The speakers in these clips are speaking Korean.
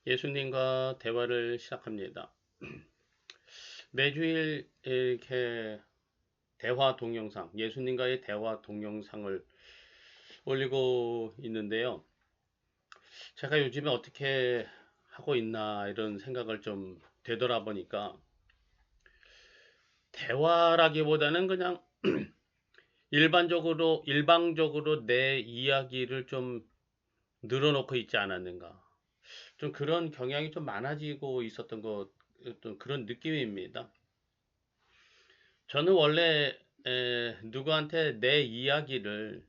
예수님과 대화를 시작합니다. 매주일 이렇게 대화 동영상, 예수님과의 대화 동영상을 올리고 있는데요. 제가 요즘에 어떻게 하고 있나 이런 생각을 좀 되돌아보니까 대화라기보다는 그냥 일방적으로 내 이야기를 좀 늘어놓고 있지 않았는가. 좀 그런 경향이 좀 많아지고 있었던 어떤 그런 느낌입니다. 저는 원래 누구한테 내 이야기를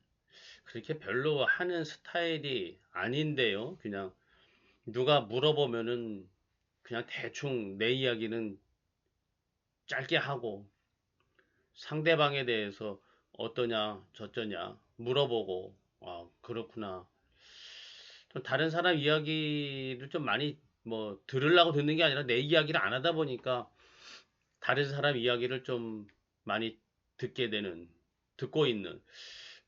그렇게 별로 하는 스타일이 아닌데요. 그냥 누가 물어보면은 그냥 대충 내 이야기는 짧게 하고 상대방에 대해서 어떠냐 저쩌냐 물어보고 그렇구나. 좀 다른 사람 이야기를 좀 많이 뭐 들으려고 듣는 게 아니라 내 이야기를 안 하다 보니까 다른 사람 이야기를 좀 많이 듣게 되는, 듣고 있는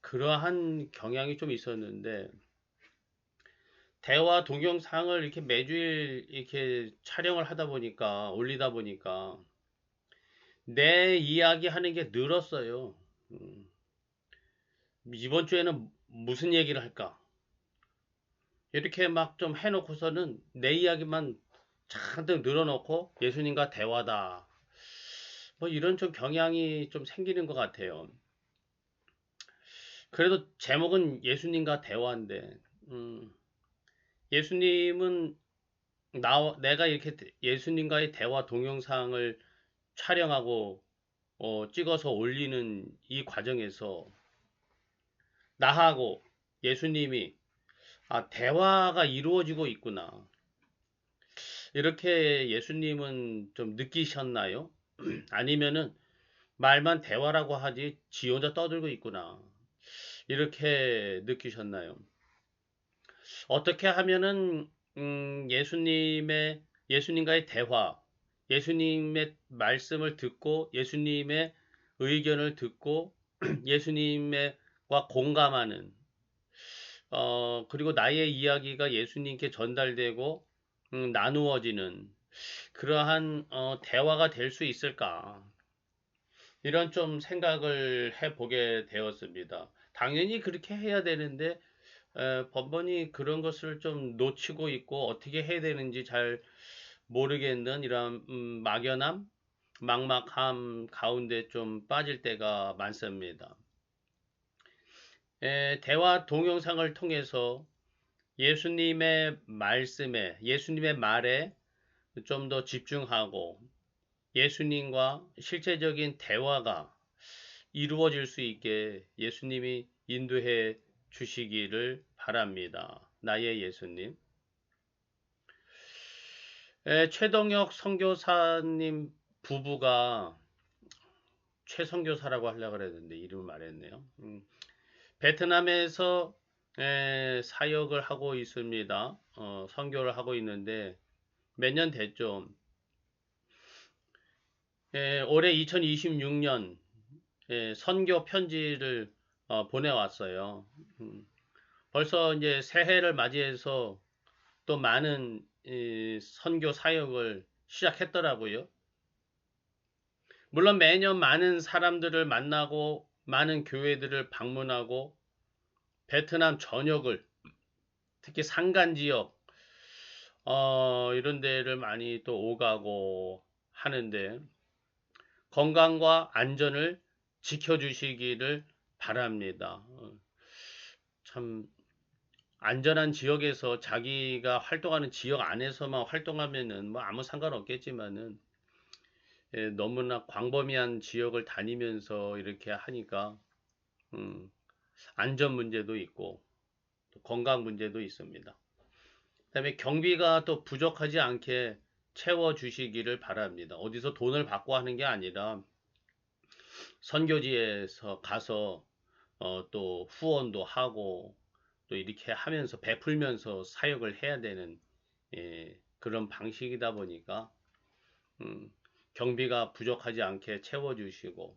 그러한 경향이 좀 있었는데, 대화 동영상을 이렇게 매주일 이렇게 촬영을 하다 보니까, 올리다 보니까, 내 이야기 하는 게 늘었어요. 음, 이번 주에는 무슨 얘기를 할까? 이렇게 막 좀 해놓고서는 내 이야기만 잔뜩 늘어놓고 예수님과 대화다. 뭐 이런 좀 경향이 좀 생기는 것 같아요. 그래도 제목은 예수님과 대화인데, 음, 예수님은 내가 이렇게 예수님과의 대화 동영상을 촬영하고 찍어서 올리는 이 과정에서 나하고 예수님이 대화가 이루어지고 있구나. 이렇게 예수님은 좀 느끼셨나요? 아니면은 말만 대화라고 하지 지 혼자 떠들고 있구나. 이렇게 느끼셨나요? 어떻게 하면은 예수님과의 대화, 예수님의 말씀을 듣고 예수님의 의견을 듣고 예수님과 공감하는 그리고 나의 이야기가 예수님께 전달되고 나누어지는 그러한 대화가 될 수 있을까? 이런 좀 생각을 해보게 되었습니다. 당연히 그렇게 해야 되는데 번번이 그런 것을 좀 놓치고 있고 어떻게 해야 되는지 잘 모르겠는 이런 막연함, 막막함 가운데 좀 빠질 때가 많습니다. 대화 동영상을 통해서 예수님의 말씀에, 예수님의 말에 좀 더 집중하고 예수님과 실제적인 대화가 이루어질 수 있게 예수님이 인도해 주시기를 바랍니다. 나의 예수님. 최동혁 선교사님 부부가 최선교사라고 하려고 그랬는데 이름을 말했네요. 베트남에서 사역을 하고 있습니다. 선교를 하고 있는데 몇 년 됐죠. 올해 2026년 선교 편지를 보내왔어요. 음, 벌써 이제 새해를 맞이해서 또 많은 선교 사역을 시작했더라고요. 물론 매년 많은 사람들을 만나고 많은 교회들을 방문하고 베트남 전역을 특히 산간 지역 이런 데를 많이 또 오가고 하는데 건강과 안전을 지켜주시기를 바랍니다. 참 안전한 지역에서 자기가 활동하는 지역 안에서만 활동하면은 뭐 아무 상관없겠지만은 너무나 광범위한 지역을 다니면서 이렇게 하니까 음, 안전 문제도 있고 또 건강 문제도 있습니다. 그다음에 경비가 또 부족하지 않게 채워 주시기를 바랍니다. 어디서 돈을 받고 하는 게 아니라 선교지에서 가서 또 후원도 하고 또 이렇게 하면서 베풀면서 사역을 해야 되는 그런 방식이다 보니까 음, 경비가 부족하지 않게 채워주시고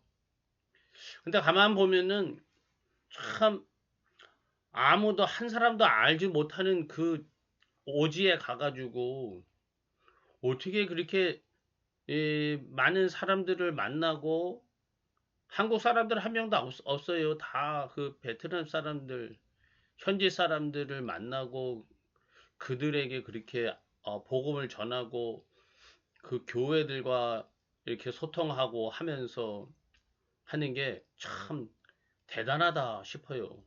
근데 가만 보면은 참 아무도 한 사람도 알지 못하는 그 오지에 가가지고 어떻게 그렇게 많은 사람들을 만나고 한국 사람들 한 명도 없어요. 다 그 베트남 사람들, 현지 사람들을 만나고 그들에게 그렇게 복음을 전하고 그 교회들과 이렇게 소통하고 하면서 하는 게 참 대단하다 싶어요.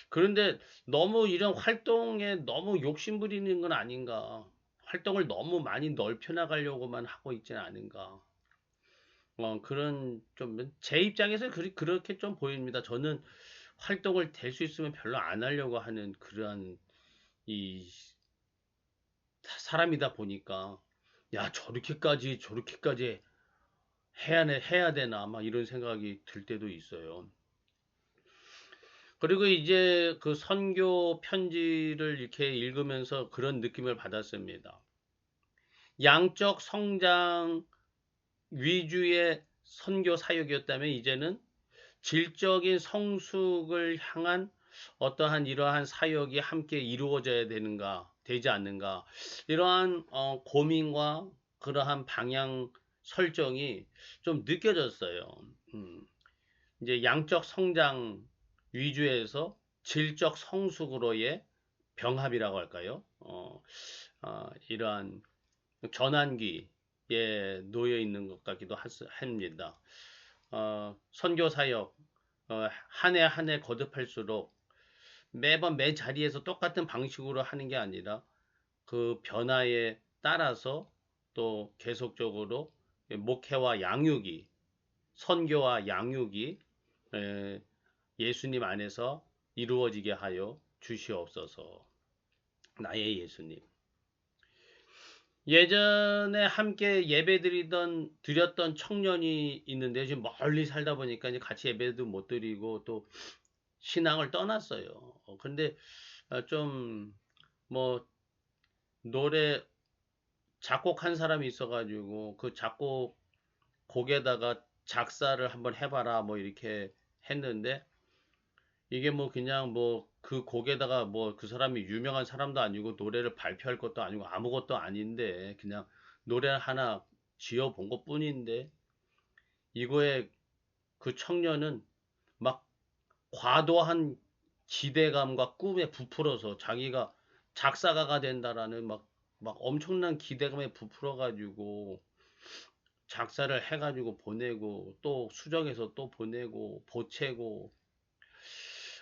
그런데 너무 이런 활동에 너무 욕심 부리는 건 아닌가. 활동을 너무 많이 넓혀 나가려고만 하고 있지는 않은가. 그런 좀 제 입장에서 그렇게 좀 보입니다. 저는 활동을 될 수 있으면 별로 안 하려고 하는 그러한 이 사람이다 보니까 야 저렇게까지 해야 되나 막 이런 생각이 들 때도 있어요. 그리고 이제 그 선교 편지를 이렇게 읽으면서 그런 느낌을 받았습니다. 양적 성장 위주의 선교 사역이었다면 이제는 질적인 성숙을 향한 어떠한 이러한 사역이 함께 이루어져야 되지 않는가. 이러한 고민과 그러한 방향 설정이 좀 느껴졌어요. 음, 이제 양적 성장 위주에서 질적 성숙으로의 병합이라고 할까요? 이러한 전환기에 놓여 있는 것 같기도 합니다. 선교 사역 한 해 한 해 거듭할수록 매번 매 자리에서 똑같은 방식으로 하는 게 아니라 그 변화에 따라서 또 계속적으로 목회와 양육이 선교와 양육이 예수님 안에서 이루어지게 하여 주시옵소서. 나의 예수님. 예전에 함께 드렸던 청년이 있는데 지금 멀리 살다 보니까 이제 같이 예배도 못 드리고 또 신앙을 떠났어요. 근데 좀 뭐 노래 작곡한 사람이 있어가지고 그 곡에다가 작사를 한번 해봐라 뭐 이렇게 했는데 이게 뭐 그냥 뭐 그 곡에다가 뭐 그 사람이 유명한 사람도 아니고 노래를 발표할 것도 아니고 아무것도 아닌데 그냥 노래 하나 지어 본 것 뿐인데 이거에 그 청년은 막 과도한 기대감과 꿈에 부풀어서 자기가 작사가가 된다라는 막 엄청난 기대감에 부풀어 가지고 작사를 해 가지고 보내고 또 수정해서 또 보내고 보채고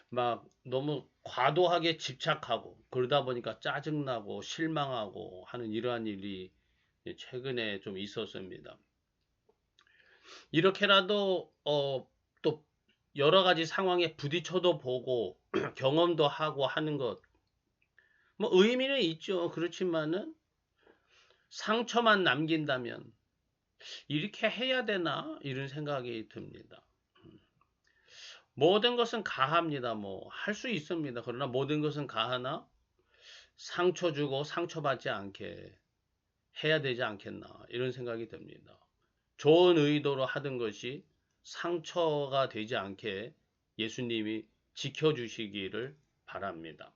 막 너무 과도하게 집착하고 그러다 보니까 짜증나고 실망하고 하는 이러한 일이 최근에 좀 있었습니다. 이렇게라도 또 여러 가지 상황에 부딪혀도 보고 경험도 하고 하는 것 뭐 의미는 있죠. 그렇지만은 상처만 남긴다면 이렇게 해야 되나 이런 생각이 듭니다. 모든 것은 가합니다. 뭐 할 수 있습니다. 그러나 모든 것은 가하나 상처 주고 상처받지 않게 해야 되지 않겠나 이런 생각이 듭니다. 좋은 의도로 하던 것이 상처가 되지 않게 예수님이 지켜주시기를 바랍니다.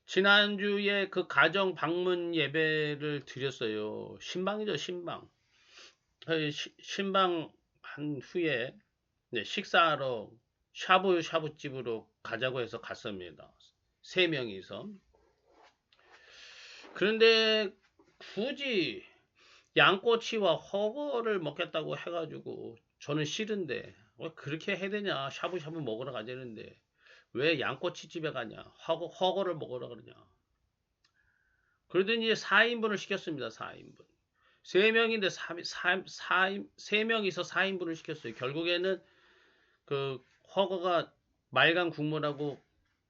지난주에 그 가정 방문 예배를 드렸어요. 신방이죠, 신방. 신방 한 후에 식사하러 샤브샤브 집으로 가자고 해서 갔습니다. 세 명이서. 그런데 굳이 양꼬치와 허거를 먹겠다고 해가지고 저는 싫은데 왜 그렇게 해야 되냐? 샤브샤브 먹으러 가자는데 왜 양꼬치 집에 가냐? 허거를 먹으러 그러냐? 그러더니 4인분을 시켰습니다. 4인분. 3명인데 3명이서 4인분을 시켰어요. 결국에는 그 허거가 말간 국물하고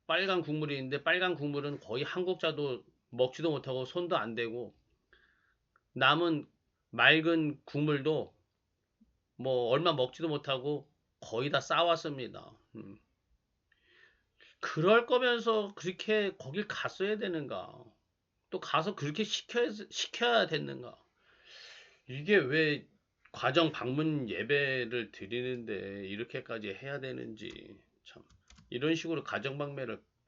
빨간 국물이 있는데 빨간 국물은 거의 한국자도 먹지도 못하고 손도 안 대고 남은 맑은 국물도 뭐 얼마 먹지도 못하고 거의 다 싸왔습니다. 그럴 거면서 그렇게 거길 갔어야 되는가? 또 가서 그렇게 시켜야 됐는가? 이게 왜 과정 방문 예배를 드리는데 이렇게까지 해야 되는지 참 이런 식으로 가정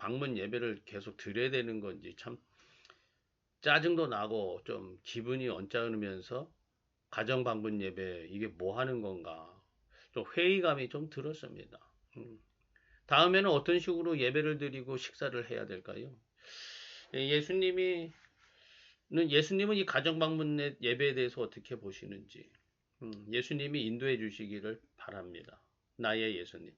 방문 예배를 계속 드려야 되는 건지 참 짜증도 나고 좀 기분이 언짢으면서 가정 방문 예배 이게 뭐 하는 건가 좀 회의감이 좀 들었습니다. 음. 다음에는 어떤 식으로 예배를 드리고 식사를 해야 될까요? 예수님은 이 가정 방문 예배에 대해서 어떻게 보시는지 예수님이 인도해 주시기를 바랍니다. 나의 예수님.